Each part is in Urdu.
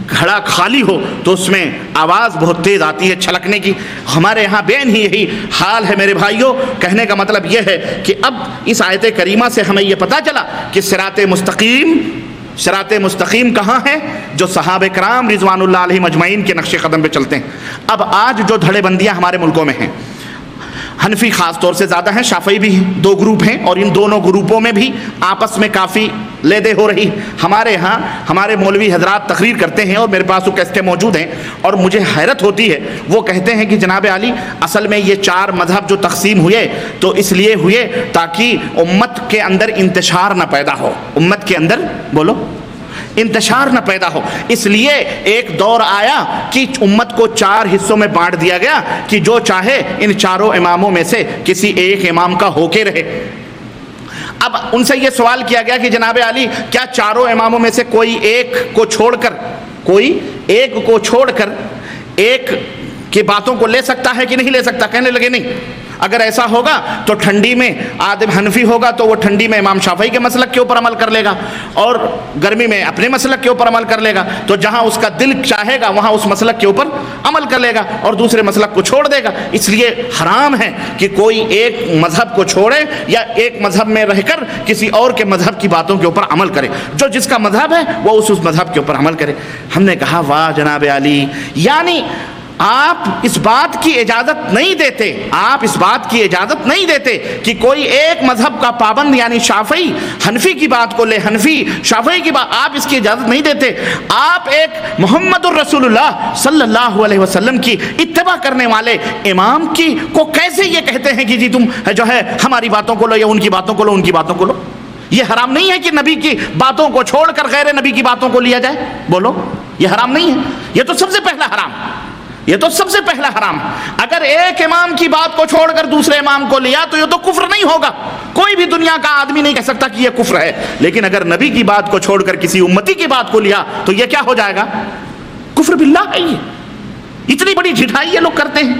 گھڑا خالی ہو تو اس میں آواز بہت تیز آتی ہے چھلکنے کی. ہمارے یہاں بین ہی یہی حال ہے میرے بھائیوں. کہنے کا مطلب یہ ہے کہ اب اس آیت کریمہ سے ہمیں یہ پتہ چلا کہ صراط مستقیم کہاں ہے؟ جو صحابہ کرام رضوان اللہ علیہم اجمعین کے نقش قدم پہ چلتے ہیں. اب آج جو دھڑے بندیاں ہمارے ملکوں میں ہیں، حنفی خاص طور سے زیادہ ہیں، شافعی بھی ہیں، دو گروپ ہیں، اور ان دونوں گروپوں میں بھی آپس میں کافی لے دے ہو رہی. ہمارے ہاں ہمارے مولوی حضرات تقریر کرتے ہیں اور میرے پاس وہ کیسٹیں موجود ہیں، اور مجھے حیرت ہوتی ہے. وہ کہتے ہیں کہ جناب علی اصل میں یہ 4 مذہب جو تقسیم ہوئے تو اس لیے ہوئے تاکہ امت کے اندر انتشار نہ پیدا ہو. امت کے اندر بولو انتشار نہ پیدا ہو، اس لیے ایک دور آیا کہ امت کو 4 حصوں میں بانٹ دیا گیا کہ جو چاہے ان 4 اماموں میں سے کسی ایک امام کا ہو کے رہے. اب ان سے یہ سوال کیا گیا کہ جناب علی کیا 4 اماموں میں سے کوئی ایک کو چھوڑ کر ایک کی باتوں کو لے سکتا ہے کہ نہیں لے سکتا؟ کہنے لگے نہیں. اگر ایسا ہوگا تو ٹھنڈی میں آدم حنفی ہوگا تو وہ ٹھنڈی میں امام شافعی کے مسلک کے اوپر عمل کر لے گا، اور گرمی میں اپنے مسلک کے اوپر عمل کر لے گا. تو جہاں اس کا دل چاہے گا وہاں اس مسلک کے اوپر عمل کر لے گا اور دوسرے مسلک کو چھوڑ دے گا. اس لیے حرام ہے کہ کوئی ایک مذہب کو چھوڑے یا ایک مذہب میں رہ کر کسی اور کے مذہب کی باتوں کے اوپر عمل کرے. جو جس کا مذہب ہے وہ اس مذہب کے اوپر عمل کرے. ہم نے کہا واہ جناب علی، یعنی آپ اس بات کی اجازت نہیں دیتے کہ کوئی ایک مذہب کا پابند یعنی شافعی حنفی کی بات کو لے، حنفی شافعی کی بات، آپ اس کی اجازت نہیں دیتے. آپ ایک محمد الرسول اللہ صلی اللہ علیہ وسلم کی اتباع کرنے والے امام کی کو کیسے یہ کہتے ہیں کہ جی تم جو ہے ہماری باتوں کو لو یا ان کی باتوں کو لو؟ یہ حرام نہیں ہے کہ نبی کی باتوں کو چھوڑ کر غیر نبی کی باتوں کو لیا جائے؟ بولو، یہ حرام نہیں ہے؟ یہ تو سب سے پہلا حرام. اگر ایک امام کی بات کو چھوڑ کر دوسرے امام کو لیا تو یہ تو کفر نہیں ہوگا. کوئی بھی دنیا کا آدمی نہیں کہہ سکتا کہ یہ کفر ہے. لیکن اگر نبی کی بات کو چھوڑ کر کسی امتی کی بات کو لیا تو یہ کیا ہو جائے گا؟ کفر باللہ ہے. یہ اتنی بڑی جھٹائی یہ لوگ کرتے ہیں،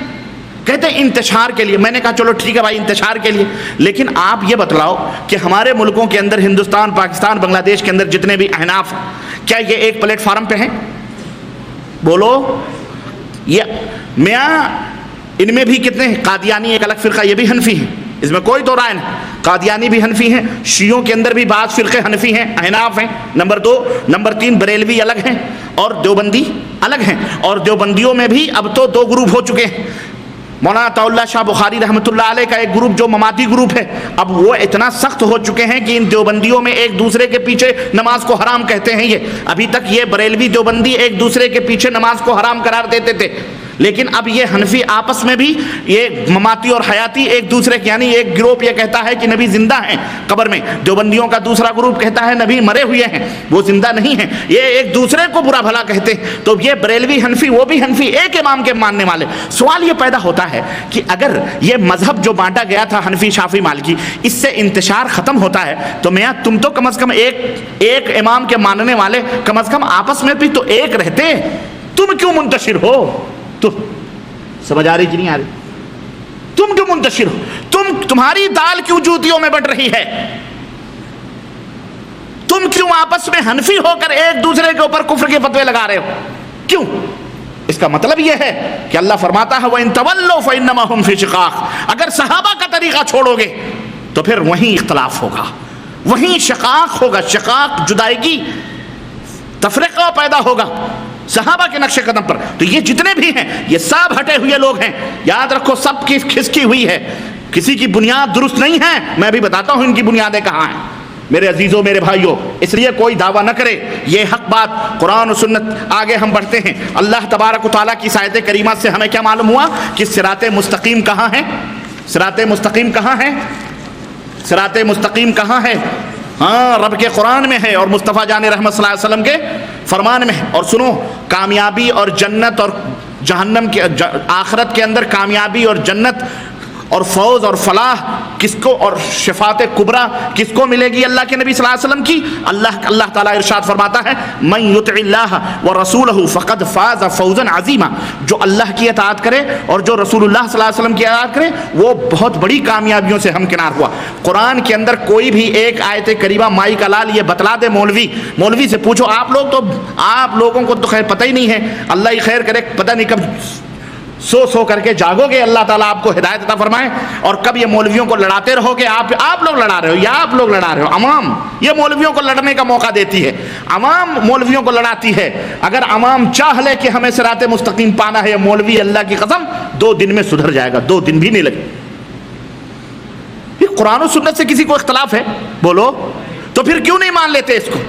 کہتے ہیں انتشار کے لیے. میں نے کہا چلو ٹھیک ہے بھائی انتشار کے لیے، لیکن آپ یہ بتلاؤ کہ ہمارے ملکوں کے اندر، ہندوستان، پاکستان، بنگلہ دیش کے اندر جتنے بھی احناف، کیا یہ ایک پلیٹ فارم پہ ہیں؟ بولو. یہ میاں ان میں بھی کتنے ہیں؟ قادیانی ایک الگ فرقہ، یہ بھی حنفی ہیں، اس میں کوئی دو رائے نہیں. قادیانی بھی حنفی ہیں، شیعوں کے اندر بھی بعض فرقے حنفی ہیں، احناف ہیں. نمبر 2 نمبر 3 بریلوی الگ ہیں اور دیوبندی الگ ہیں. اور دیوبندیوں میں بھی اب تو 2 گروپ ہو چکے ہیں. مولانا عطا اللہ شاہ بخاری رحمۃ اللہ علیہ کا ایک گروپ جو مماتی گروپ ہے، اب وہ اتنا سخت ہو چکے ہیں کہ ان دیوبندیوں میں ایک دوسرے کے پیچھے نماز کو حرام کہتے ہیں. یہ ابھی تک یہ بریلوی دیوبندی ایک دوسرے کے پیچھے نماز کو حرام قرار دیتے تھے، لیکن اب یہ حنفی آپس میں بھی یہ مماتی اور حیاتی ایک دوسرے کے، یعنی ایک گروپ یہ کہتا ہے کہ نبی زندہ ہیں قبر میں، دیوبندیوں کا دوسرا گروپ کہتا ہے نبی مرے ہوئے ہیں، وہ زندہ نہیں ہیں. یہ ایک دوسرے کو برا بھلا کہتے ہیں. تو یہ بریلوی حنفی، وہ بھی حنفی، ایک امام کے ماننے والے. سوال یہ پیدا ہوتا ہے کہ اگر یہ مذہب جو بانٹا گیا تھا حنفی شافعی مالکی، اس سے انتشار ختم ہوتا ہے تو میاں تم تو کم از کم ایک امام کے ماننے والے کم از کم آپس میں بھی تو ایک رہتے. تم کیوں منتشر ہو؟ تو سمجھ آ رہی کہ نہیں آ رہی؟ تم کیوں منتشر ہو؟ تمہاری دال کیوں جوتیوں میں بٹ رہی ہے؟ تم کیوں آپس میں حنفی ہو کر ایک دوسرے کے اوپر کفر کے فتوے لگا رہے ہو؟ کیوں؟ اس کا مطلب یہ ہے کہ اللہ فرماتا ہے وَإِن تَوَلُّوا فَإِنَّمَا هُمْ فِي شِقَاقٍ. اگر صحابہ کا طریقہ چھوڑو گے تو پھر وہیں اختلاف ہوگا، وہیں شقاق ہوگا. شقاق، جدائیگی، تفرقہ پیدا ہوگا صحابہ کے نقش قدم پر. تو یہ جتنے بھی ہیں یہ سب ہٹے ہوئے لوگ ہیں. یاد رکھو سب کی کھسکی ہوئی ہے، کسی کی بنیاد درست نہیں ہے. میں بھی بتاتا ہوں ان کی بنیادیں کہاں ہیں میرے عزیزوں، میرے بھائیوں. اس لیے کوئی دعویٰ نہ کرے، یہ حق بات قرآن و سنت. آگے ہم بڑھتے ہیں. اللہ تبارک و تعالیٰ کی آیت کریمہ سے ہمیں کیا معلوم ہوا کہ صراط مستقیم کہاں ہے؟ صراط مستقیم کہاں ہے؟ صراط مستقیم کہاں ہے؟ ہاں، رب کے قرآن میں ہے اور مصطفیٰ جان رحمت صلی اللہ علیہ وسلم کے فرمان میں ہے. اور سنو، کامیابی اور جنت اور جہنم کے، آخرت کے اندر کامیابی اور جنت اور فوز اور فلاح کس کو اور شفاعت کبریٰ کس کو ملے گی اللہ کے نبی صلی اللہ علیہ وسلم کی؟ اللہ تعالیٰ ارشاد فرماتا ہے من یطع اللہ ورسولہ فقد فاز فوزا عظیما، جو اللہ کی اطاعت کرے اور جو رسول اللہ صلی اللہ علیہ وسلم کی اطاعت کرے وہ بہت بڑی کامیابیوں سے ہمکنار ہوا۔ قرآن کے اندر کوئی بھی ایک آیت کریمہ مائی کا لال یہ بتلا دے، مولوی سے پوچھو، آپ لوگوں کو تو خیر پتہ ہی نہیں ہے، اللہ ہی خیر کرے، پتہ نہیں کب سو کر کے جاگو گے، اللہ تعالیٰ آپ کو ہدایت عطا فرمائے، اور کب یہ مولویوں کو لڑاتے رہو گے، آپ لوگ لڑا رہے ہو یا آپ لوگ لڑا رہے ہو؟ عوام یہ مولویوں کو لڑنے کا موقع دیتی ہے، عوام مولویوں کو لڑاتی ہے۔ اگر عوام چاہ لے کہ ہمیں صراط مستقیم پانا ہے، یہ مولوی اللہ کی قسم 2 دن میں سدھر جائے گا، 2 دن بھی نہیں لگے۔ یہ قرآن و سنت سے کسی کو اختلاف ہے؟ بولو تو پھر کیوں نہیں مان لیتے اس کو؟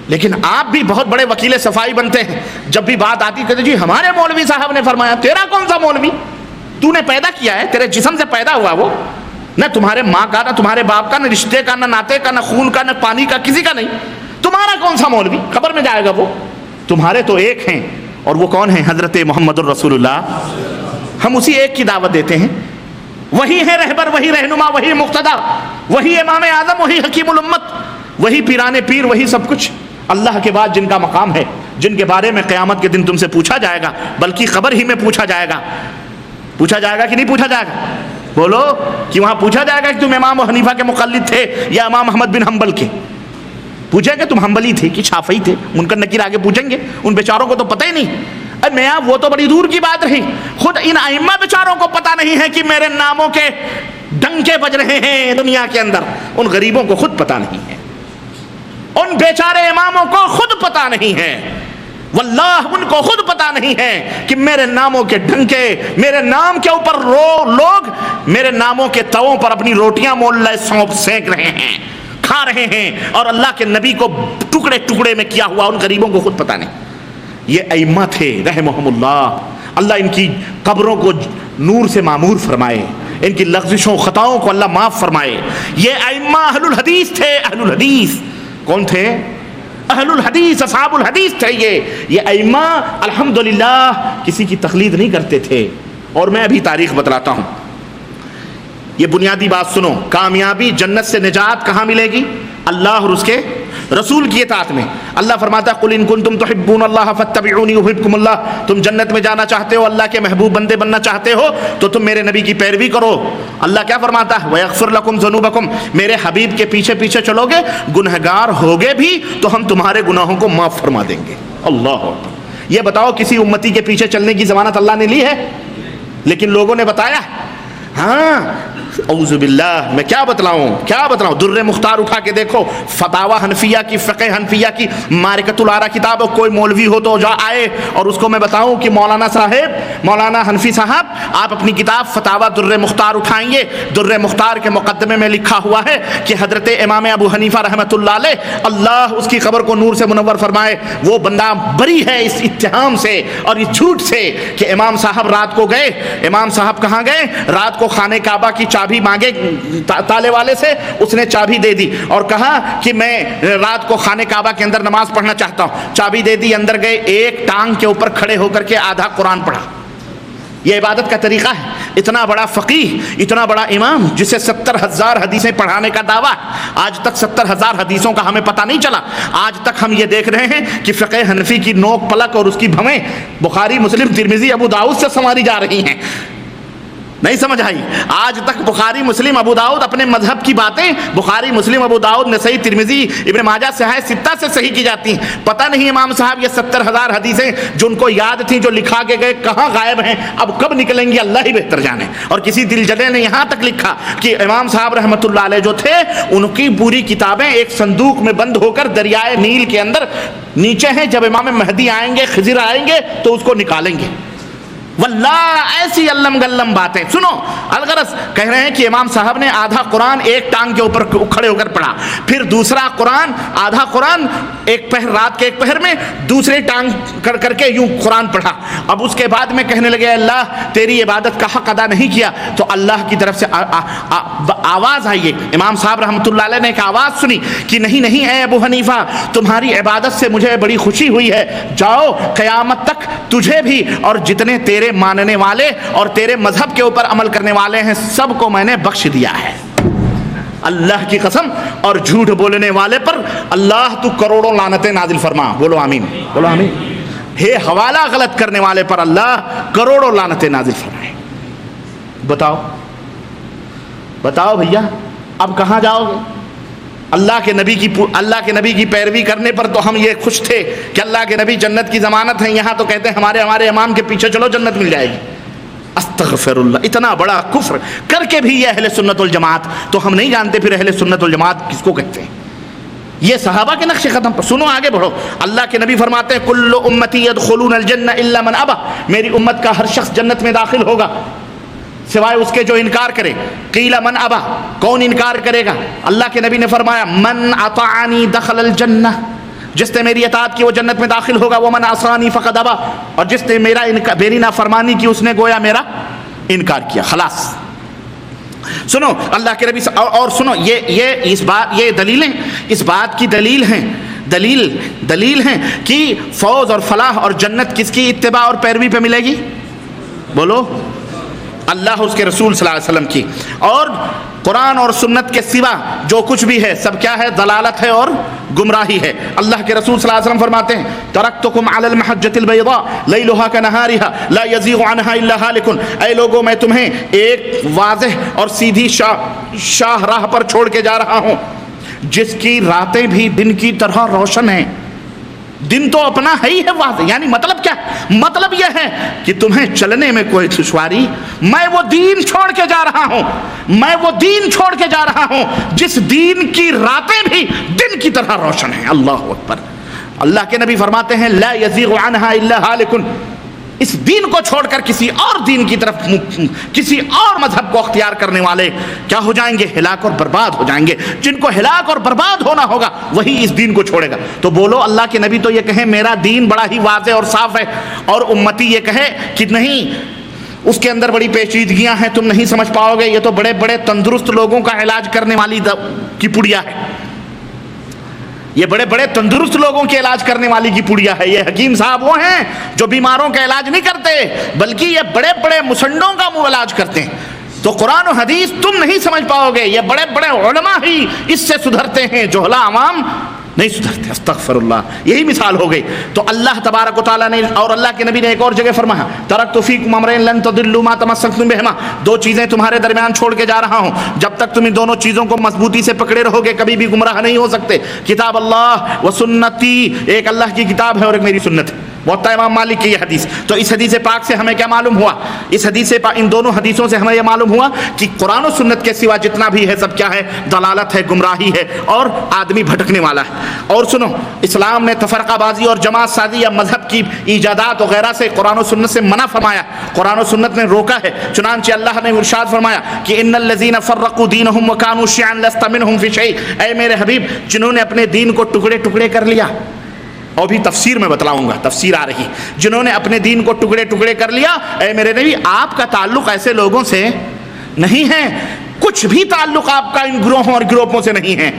لیکن آپ بھی بہت بڑے وکیل صفائی بنتے ہیں، جب بھی بات آتی کہتے جی ہمارے مولوی صاحب نے فرمایا۔ تیرا کون سا مولوی؟ تو نے پیدا کیا ہے، تیرے جسم سے پیدا ہوا وہ، نہ تمہارے ماں کا، نہ تمہارے باپ کا، نہ رشتے کا، نہ ناتے کا، نہ خون کا، نہ پانی کا، کسی کا نہیں۔ تمہارا کون سا مولوی؟ قبر میں جائے گا وہ۔ تمہارے تو ایک ہیں، اور وہ کون ہیں؟ حضرت محمد الرسول اللہ۔ ہم اسی ایک کی دعوت دیتے ہیں، وہی ہے رہبر، وہی رہنما، وہی مقتدا، وہی امام اعظم، وہی حکیم الامت، وہی پیران پیر، وہی سب کچھ۔ اللہ کے بعد جن کا مقام ہے، جن کے بارے میں قیامت کے دن تم سے پوچھا جائے گا، بلکہ قبر ہی میں پوچھا جائے گا کہ نہیں پوچھا جائے گا؟ بولو کہ وہاں پوچھا جائے گا کہ تم امام حنیفہ کے مقلد تھے یا امام احمد بن حنبل کے؟ پوچھیں گے تم حنبلی تھے کہ شافعی تھے؟ منکر نکیر آگے پوچھیں گے، ان بیچاروں کو تو پتہ ہی نہیں۔ ارے میاں وہ تو بڑی دور کی بات رہی، خود ان ائمہ بیچاروں کو پتہ نہیں ہے کہ میرے ناموں کے ڈنکے بج رہے ہیں دنیا کے اندر، ان غریبوں کو خود پتہ نہیں ہے، ان بیچارے اماموں کو خود پتہ نہیں ہے، واللہ ان کو خود پتہ نہیں ہے کہ میرے ناموں کے ڈنکے، میرے نام کے اوپر لوگ میرے ناموں کے تووں پر اپنی روٹیاں مولہ سونپ سینک رہے ہیں، کھا رہے ہیں، اور اللہ کے نبی کو ٹکڑے ٹکڑے میں کیا ہوا ان غریبوں کو خود پتہ نہیں۔ یہ ائمہ تھے رحمہم اللہ، اللہ ان کی قبروں کو نور سے معمور فرمائے، ان کی لغزشوں خطاؤں کو اللہ معاف فرمائے۔ یہ ائمہ اہل الحدیث تھے، اہل الحدیث کون تھے؟ اہل الحدیث، اصحاب الحدیث تھے یہ ائمہ الحمدللہ کسی کی تقلید نہیں کرتے تھے۔ اور میں ابھی تاریخ بتلاتا ہوں، یہ بنیادی بات سنو، کامیابی، جنت سے نجات کہاں ملے گی؟ اللہ اور اس کے رسول کی اطاعت میں۔ اللہ فرماتا ہے قُلْ إِن كُنتُمْ تُحِبُّونَ اللَّهَ فَاتَّبِعُونِي يُحْبِبْكُمُ اللَّهُ، تم جنت میں جانا چاہتے ہو، اللہ کے محبوب بندے بننا چاہتے ہو تو تم میرے نبی کی پیروی کرو۔ اللہ کیا فرماتا ہے وَيَغْفِرْ لَكُمْ ذُنُوبَكُمْ، میرے حبیب کے پیچھے پیچھے چلو گے، گنہگار ہوگے بھی تو ہم تمہارے گناہوں کو معاف فرما دیں گے۔ اللہ، یہ بتاؤ کسی امتی کے پیچھے چلنے کی ضمانت اللہ نے لی ہے؟ لیکن لوگوں نے بتایا، ہاں اعوذ باللہ، میں کیا بتلاؤں، در مختار اٹھا کے دیکھو، فتاوی حنفیہ کی، فقہ حنفیہ کی معرکۃ الآراء کتاب، کوئی مولوی ہو تو جا آئے اور اس کو میں بتاؤں کہ مولانا حنفی صاحب آپ اپنی کتاب فتاوی در مختار اٹھائیں گے، در مختار کے مقدمے میں لکھا ہوا ہے کہ حضرت امام ابو حنیفہ رحمۃ اللہ علیہ، اللہ اس کی قبر کو نور سے منور فرمائے، وہ بندہ بری ہے اس اتہام سے اور اس جھوٹ سے کہ امام صاحب رات کو گئے، امام صاحب کہاں گئے؟ رات کو خانہ کعبہ کی چابی مانگے تالے والے سے، اس نے چابی دے دی اور کہا کہ میں رات کو خانہ کعبہ کے اندر نماز پڑھنا چاہتا ہوں، چابی دے دی، اندر گئے، ایک ٹانگ کے اوپر کھڑے ہو کر کے آدھا قرآن پڑھا۔ یہ عبادت کا طریقہ ہے؟ اتنا بڑا فقیہ، اتنا بڑا امام جسے 70,000 حدیثیں پڑھانے کا دعویٰ، آج تک 70,000 حدیثوں کا ہمیں پتہ نہیں چلا۔ آج تک ہم یہ دیکھ رہے ہیں کہ فقہ حنفی کی نوک پلک اور اس کی بھویں بخاری، مسلم، ترمذی، ابو داؤد سے سنواری جا رہی ہیں۔ نہیں سمجھ آئی؟ آج تک بخاری، مسلم، ابو داؤد اپنے مذہب کی باتیں بخاری، مسلم، ابو داؤد، نسائی، ترمذی، ابن ماجہ، صحیح ستہ سے صحیح کی جاتی ہیں۔ پتہ نہیں امام صاحب یہ 70,000 حدیثیں جو ان کو یاد تھیں، جو لکھا کے گئے، کہاں غائب ہیں، اب کب نکلیں گی اللہ ہی بہتر جانے۔ اور کسی دل جلے نے یہاں تک لکھا کہ امام صاحب رحمۃ اللہ علیہ جو تھے، ان کی پوری کتابیں ایک صندوق میں بند ہو کر دریائے نیل کے اندر نیچے ہیں، جب امام مہدی آئیں گے، خضر آئیں گے تو اس کو نکالیں گے۔ واللہ ایسی علم گلم باتیں سنو۔ الغرض کہہ رہے ہیں کہ امام صاحب نے آدھا قرآن ایک ٹانگ کے اوپر کھڑے ہو کر پڑھا، پھر دوسرا قرآن، آدھا قرآن ایک پہر، رات کے ایک پہر میں دوسرے ٹانگ کر کے یوں قرآن پڑھا۔ اب اس کے بعد میں کہنے لگے اللہ تیری عبادت کا حق ادا نہیں کیا، تو اللہ کی طرف سے آواز آئی، امام صاحب رحمۃ اللہ علیہ نے ایک آواز سنی کہ نہیں اے ابو حنیفہ، تمہاری عبادت سے مجھے بڑی خوشی ہوئی ہے، جاؤ قیامت تک تجھے بھی اور جتنے تیرے تیرے ماننے والے اور تیرے مذہب کے اوپر عمل کرنے والے ہیں سب کو میں نے بخش دیا ہے۔ اللہ کی قسم، اور جھوٹ بولنے والے پر اللہ تو کروڑوں لعنتیں نازل فرما، بولو آمین، بولو آمین۔ ہے حوالہ غلط کرنے والے پر اللہ کروڑوں لعنتیں نازل فرمائے۔ بتاؤ بھیا اب کہاں جاؤ گے؟ اللہ کے نبی کی پیروی کرنے پر تو ہم یہ خوش تھے کہ اللہ کے نبی جنت کی ضمانت ہیں، یہاں تو کہتے ہیں ہمارے امام کے پیچھے چلو جنت مل جائے گی۔ استغفر اللہ، اتنا بڑا کفر کر کے بھی یہ اہل سنت والجماعت، تو ہم نہیں جانتے پھر اہل سنت والجماعت کس کو کہتے ہیں۔ یہ صحابہ کے نقش قدم پر سنو، آگے بڑھو۔ اللہ کے نبی فرماتے ہیں کل امتی يدخلون الجنہ الا من ابى، میری امت کا ہر شخص جنت میں داخل ہوگا سوائے اس کے جو انکار کرے۔ قیل من ابى، کون انکار کرے گا؟ اللہ کے نبی نے فرمایا من اطاعنی دخل الجنہ، جس نے میری اطاعت کی وہ جنت میں داخل ہوگا۔ ومن عصانی فقد ابى، اور جس نے میری نافرمانی کی اس نے گویا میرا انکار کیا۔ خلاص سنو اللہ کے نبی اور سنو، یہ دلیلیں اس بات کی دلیل ہیں کہ فوز اور فلاح اور جنت کس کی اتباع اور پیروی پہ ملے گی؟ بولو، اللہ اس کے رسول صلی اللہ علیہ وسلم کی، اور قرآن اور سنت کے سوا جو کچھ بھی ہے سب کیا ہے؟ ضلالت ہے اور گمراہی ہے۔ اللہ کے رسول صلی اللہ علیہ وسلم فرماتے ہیں ترکتکم علی المحجۃ البیضاء لیلھا کنہارھا لا یزیغ عنھا الا ہالک، اے لوگوں میں تمہیں ایک واضح اور سیدھی شاہ راہ پر چھوڑ کے جا رہا ہوں جس کی راتیں بھی دن کی طرح روشن ہیں۔ دن تو اپنا ہے ہی ہے واضح، یعنی مطلب کیا؟ مطلب یہ ہے کہ تمہیں چلنے میں کوئی دشواری، میں وہ دین چھوڑ کے جا رہا ہوں جس دین کی راتیں بھی دن کی طرح روشن ہیں۔ اللہ اکبر۔ اللہ کے نبی فرماتے ہیں لا یزیغ عنہا الا ہالک، اس دین کو چھوڑ کر کسی اور دین کی طرف، کسی اور مذہب کو اختیار کرنے والے کیا ہو جائیں گے؟ ہلاک اور برباد ہو جائیں گے۔ جن کو ہلاک اور برباد ہونا ہوگا وہی اس دین کو چھوڑے گا۔ تو بولو اللہ کے نبی تو یہ کہیں میرا دین بڑا ہی واضح اور صاف ہے، اور امتی یہ کہے کہ نہیں اس کے اندر بڑی پیچیدگیاں ہیں، تم نہیں سمجھ پاؤ گے، یہ تو بڑے بڑے تندرست لوگوں کا علاج کرنے والی کی پڑیا ہے، یہ بڑے بڑے تندرست لوگوں کے علاج کرنے والی کی پڑیا ہے۔ یہ حکیم صاحب وہ ہیں جو بیماروں کا علاج نہیں کرتے بلکہ یہ بڑے بڑے مسنڈوں کا علاج کرتے ہیں۔ تو قرآن و حدیث تم نہیں سمجھ پاؤ گے، یہ بڑے بڑے علماء ہی اس سے سدھرتے ہیں، جہلا عوام نہیں سدھرتے۔ استغفر اللہ، یہی مثال ہو گئی۔ تو اللہ تبارک و تعالیٰ نے اور اللہ کے نبی نے ایک اور جگہ فرمایا ترکت فیکم امرین لن تضلوا ما تمسکتم بہما، دو چیزیں تمہارے درمیان چھوڑ کے جا رہا ہوں، جب تک تم ان دونوں چیزوں کو مضبوطی سے پکڑے رہو گے کبھی بھی گمراہ نہیں ہو سکتے۔ کتاب اللہ و سنتی، ایک اللہ کی کتاب ہے اور ایک میری سنت ہے۔ موطا امام مالک کی یہ حدیث۔ تو اس حدیث پاک سے ہمیں کیا معلوم ہوا؟ اس حدیث ان دونوں حدیثوں سے ہمیں یہ معلوم ہوا کہ قرآن و سنت کے سوا جتنا بھی ہے سب کیا ہے؟ ضلالت ہے، گمراہی ہے، اور آدمی بھٹکنے والا ہے۔ اور سنو، اسلام نے تفرقہ بازی اور جماعت سازی یا مذہب کی ایجادات وغیرہ سے قرآن و سنت سے منع فرمایا، قرآن و سنت نے روکا ہے۔ چنانچہ اللہ نے ارشاد فرمایا کہ ان الذین فرقوا دینہم وکانوا شیعا لست منہم فی شیء، اے میرے حبیب جنہوں نے اپنے دین کو ٹکڑے ٹکڑے کر لیا، اور بھی تفسیر میں بتلاؤں گا، تفسیر آ رہی، جنہوں نے اپنے دین کو ٹکڑے ٹکڑے کر لیا، اے میرے نبی آپ کا تعلق ایسے لوگوں سے نہیں ہے، کچھ بھی تعلق آپ کا ان گروہوں اور گروپوں سے نہیں ہے۔